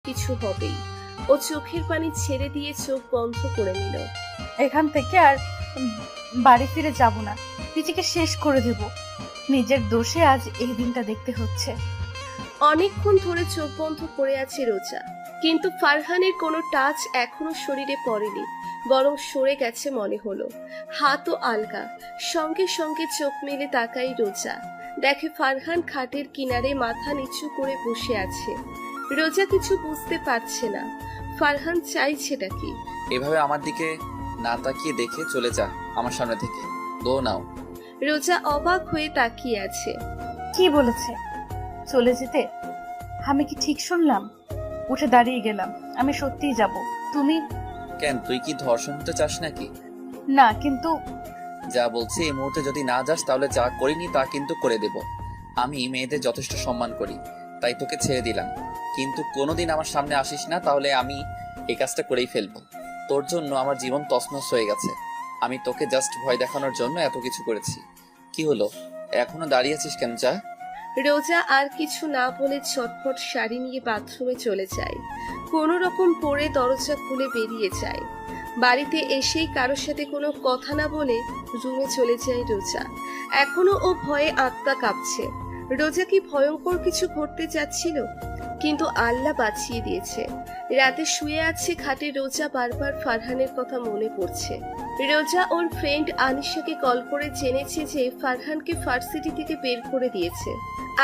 কিছু হবেই। ও চোখের পানি ছেড়ে দিয়ে চোখ বন্ধ করে নিল। এখান থেকে আর উম, বাড়ি ফিরে যাব না। নিজেকে শেষ করে দেব। নিজের দোষে আজ এই দিনটা দেখতে হচ্ছে। অনেকক্ষণ ধরে চোখ বন্ধ করে আছে রোজা, কিন্তু ফারহানের কোনো টাচ এখনো শরীরে পড়েনি, বরং সরে গেছে মনে হলো। হাতও আলগা। সঙ্গে সঙ্গে চোখ মেলে তাকাই রোজা, দেখে ফারহান খাটের কিনারে মাথা নিচু করে বসে আছে। রোজা কিছু বুঝতে পারছে না ফারহান চাইছেটা কি। এভাবে আমার দিকে না তাকিয়ে দেখে চলে যা আমার সামনে থেকে। দো নাও। রোজা অবাক হয়ে তাকিয়ে আছে। কি বলেছে? চলে যেতে? আমি কি ঠিক শুনলাম? উঠে দাঁড়িয়ে গেলাম। আমি সত্যিই যাব। তুমি? কেন, তুই কি ধর্ষণ হতে চাস নাকি? না, কিন্তু যা বলছি, এই মুহূর্তে যদি না যাস তাহলে যা করিনি তা কিন্তু করে দেব। আমি মেয়েদের যথেষ্ট সম্মান করি, তাই তোকে ছেড়ে দিলাম। কিন্তু কোনোদিন আমার সামনে আসিস না, তাহলে আমি এই কাজটা করেই ফেলবো। তোর জন্য আমার জীবন তছনছ হয়ে গেছে। আমি তোকে জাস্ট ভয় দেখানোর জন্য এত কিছু করেছি। কি হলো, এখনো দাঁড়িয়ে আছিস কেন? যা। রোজা আর কিছু না বলে ঝটপট শাড়ি নিয়ে বাথরুমে চলে যায়। কোনো রকম পরে দরজা খুলে বেরিয়ে যায়। বাড়িতে এসেই কারোর সাথে কোনো কথা না বলে রুমে চলে যায় রোজা। এখনো ও ভয়ে আত্মা কাঁপছে। রোজা কি ভয়ঙ্কর কিছু ঘটতে যাচ্ছিল? কিন্তু আল্লাহ বাঁচিয়ে দিয়েছে। রাতে শুয়ে আছে খাটে রোজা, বারবার ফারহানের কথা মনে পড়ছে। রোজা ওর ফ্রেন্ড আনিশাকে কল করে জেনেছে যে ফারহানকে ভার্সিটি থেকে বের করে দিয়েছে,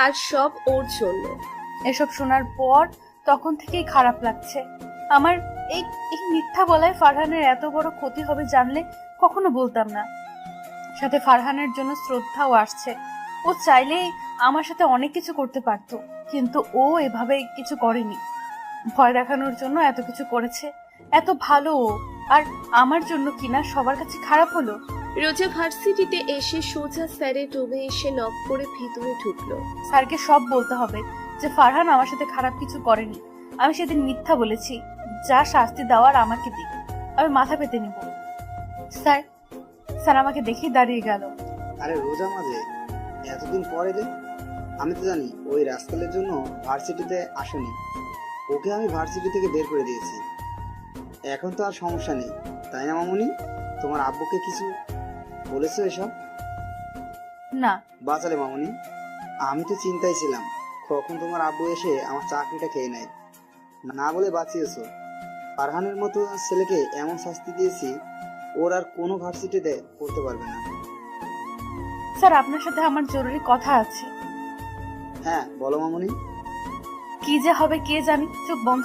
আর সব ওর জন্য। এসব শোনার পর তখন থেকেই খারাপ লাগছে আমার। এই এই মিথ্যা বলায় ফারহানের এত বড় ক্ষতি হবে জানলে কখনো বলতাম না। সাথে ফারহানের জন্য শ্রদ্ধাও আসছে। ও চাইলেই আমার সাথে অনেক কিছু করতে পারতো, কিন্তু ও এভাবে কিছু করেনি। ভয় দেখানোর জন্য এত কিছু করেছে। এত ভালো ও, আর আমার জন্য কিনা সবার কাছে খারাপ হলো। রোজা ভার্সিটিতে এসে সোজা স্যারের রুমে এসে নক করে ভিতরে ঢুকলো। স্যারকে সব বলতে হবে যে ফারহান আমার সাথে খারাপ কিছু করেনি। আমি সেদিন মিথ্যা বলেছি। যা শাস্তি দেওয়ার আমাকে দিক, আমি মাথা পেতে নিব। স্যার স্যার আমাকে দেখেই দাঁড়িয়ে গেল। আরে রোজা মাঝে এতদিন পরে এলে? আমি তো জানি ওই রাস্কেলের জন্য ভার্সিটিতে আসেনি। ওকে আমি ভার্সিটি থেকে বের করে দিয়েছি। এখন তো আর সমস্যা নেই, তাই না মামুনি? তোমার আব্বুকে কিছু বলেছো এসব? না। বাঁচালে মামুনি। আমি তো চিন্তায় ছিলাম কখন তোমার আব্বু এসে আমার চাকরিটা খেয়ে নেয়। না বলে বাঁচিয়েছো। ফারহানের মতো ছেলেকে এমন শাস্তি দিয়েছি, ওর আর কোনো ভার্সিটিতে পড়তে পারবে না। স্যার আপনার সাথে আমার জরুরি কথা আছে। হ্যাঁ বলো মামুনি। কি যে হবে কে জানি। চোখ বন্ধ